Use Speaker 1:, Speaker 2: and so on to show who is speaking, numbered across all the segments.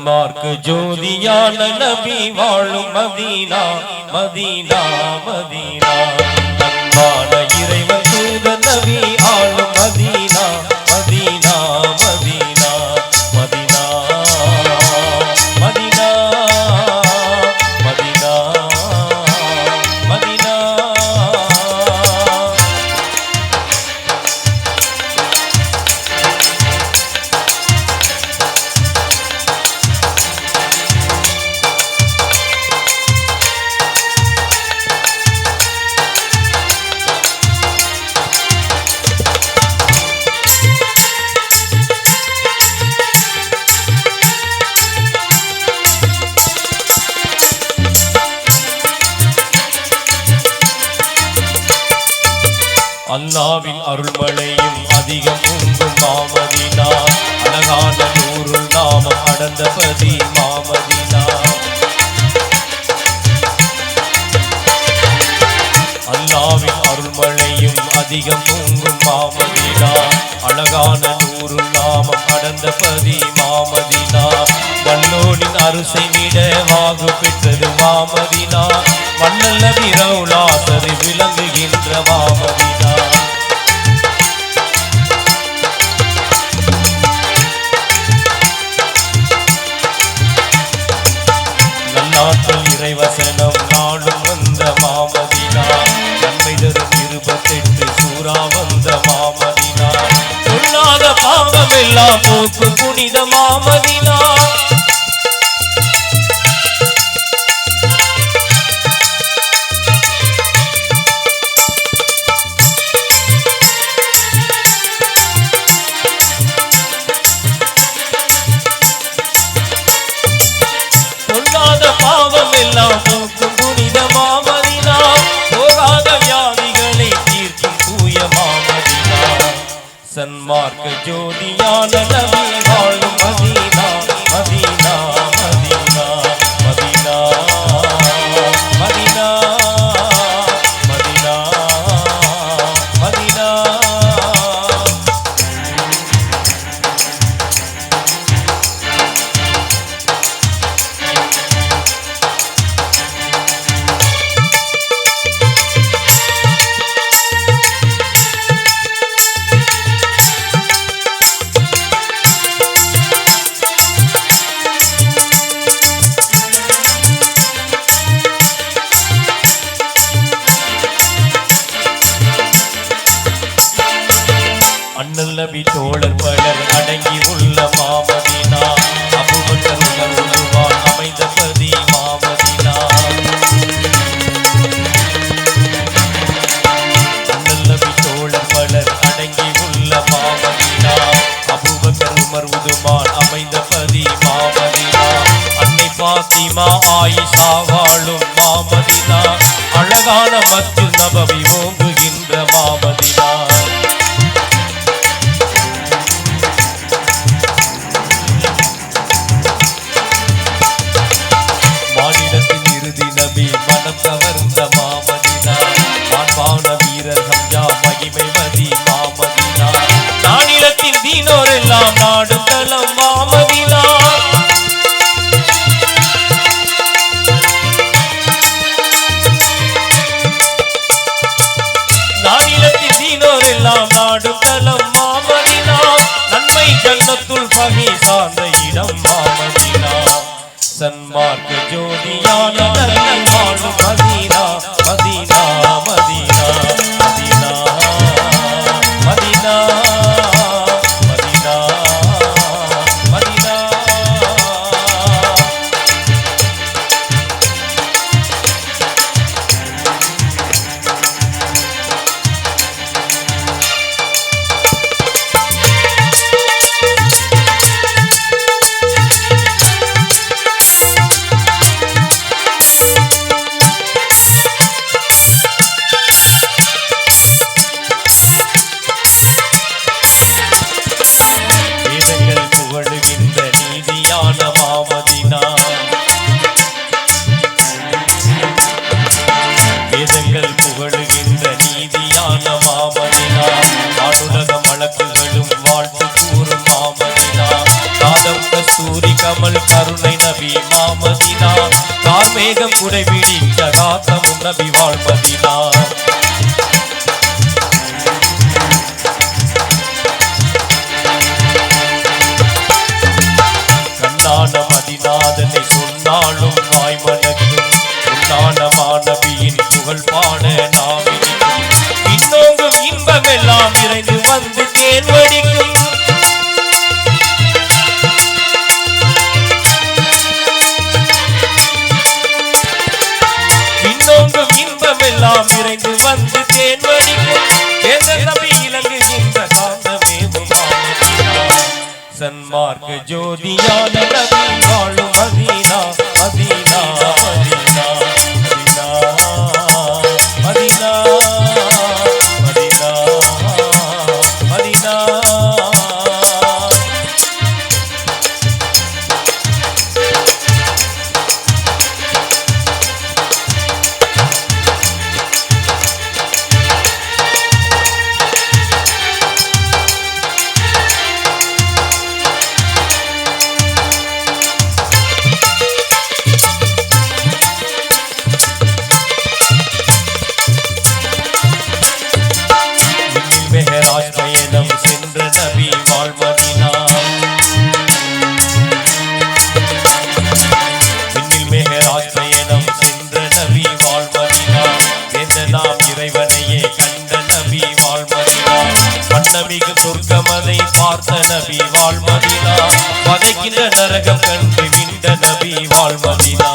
Speaker 1: சன்மார்க்க ஜோதியான நபி வாழும் மதீனா மதீனா மதீனா அன்பான இறைவன் தூத நபி ஆளும் Medina Medina Medina Medina Medina Medina Medina அல்லாவின் அருள்மழையும் அதிகம் உங்கும் மாமதீனா அழகான நூறுல் நாமம் அடர்ந்தபதி மாமதீனா அல்லாவின் அருள்மழையும் அதிகம் உங்கும் மாமதீனா அழகான நூறுல் நாமம் அடர்ந்தபதி மாமதீனா வல்லோனின் அரிசை விட வாகு பெற்றது மாமதீனா மன்னல்ல பிரௌலாசரி விளங்குகின்ற மாமதீனா நல்லாற்றல் இறைவசனம் நாளும் வந்த மாமதீனா நன்மை தரும் 28 சூறா வந்த மாமதீனா சொல்லாத பாவம் எல்லாம் போக்கு புனித மாமதீனா பாவம் எல்லாம் போக்கும் புனித மாமதீனா போகாத வியாதிகளை தீர்க்கும் தூய மாமதீனா சன்மார்க்க ஜோதியான நபி வாழும் Medina Medina Medina Medina Medina Medina Medina அண்ணல் நபி தோழர் பலர் அடங்கி உள்ள மாமதீனா அபூபக்கர் உமர் அமைந்த பதி மாமதீனா அண்ணல் நபி தோழர் பலர் அடங்கி உள்ள மாமதீனா அபூபக்கர் உமர் உதுமான் அமைந்த பதி மாமதீனா அன்னை பாத்திமா ஆயிஷா வாழும் மாமதீனா அழகான மஸ்ஜித் நபவி ஓங்குகின்ற மாமதீனா மாநிலத்தின் இறுதி நபி மனம் கவர்ந்த மாமதீனா மாண்பான வீரர் ஹம்ஜா மகிமை மதி மாமதீனா மாநிலத்தின் தீனோர் எல்லாம் நாடும் தலம் மாமதீனா மாநிலத்தின் தீனோர் எல்லாம் நாடும் தலம் மாமதீனா நன்மை ஜன்னத்துல் பகி சார்ந்த இடம் மாமதீனா சன்மார்க்க ஜோதியான நபி வாழும் Medina Medina Medina Medina Medina Medina Medina குடைபிடிக்க காத்தமும் நபி வாழ்மதினா. கண்ணான மதிநாதனை சொன்னாலும் வாய் மணக்கும் உன்னானமான நபியின் புகழ் பாட நாம் இன்னோங்கும் இன்பமெல்லாம் இறைந்து வந்து தேன் வடிக்கும். இன்னோங்கும் இன்பமெல்லாம் இறைந்து வந்து தேன் வடிக்கும். எந்த நபி இலங்குகின்ற காந்தமேவும் சன்மார்க்க ஜோதியான நபி வாழும் Medina Medina Medina Medina Medina Medina. மெஹராஜ் பயணம் சென்ற நபி வாழ்மதினா. விண்ணில் மெஹராஜ் பயணம் சென்ற நபி வாழ்மதினா. எந்த நாம் இறைவனையே கண்ட நபி வாழ்மதினா. வண்ணமிகு சொர்க்கமதை பார்த்த நபி வாழ்மதினா. வதைக்கின்ற நரகம் கண்டு விண்ட நபி வாழ்மதினா.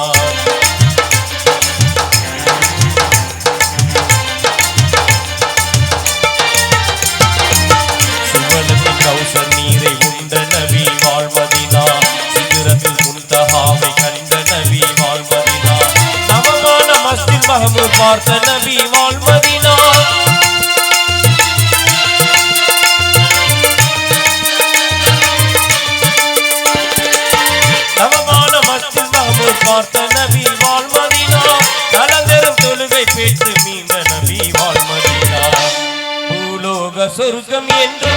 Speaker 1: கௌசர் நீரை உண்ட நபி வாழ்மதினா. சிகரத்தில் முன்தஹாவை கண்ட நபி வாழ்மதினா. நவமான மஸ்ஜித் மஹமூத் பார்த்த நபி வாழ்மதினா. நவமான மஸ்ஜித் மஹமூத் பார்த்த நபி வாழ்மதினா. நலந்தரும் தொழுகை பேச்சு மீண்ட நபி வாழ்மதினா. பூலோக சொர்க்கம் என்று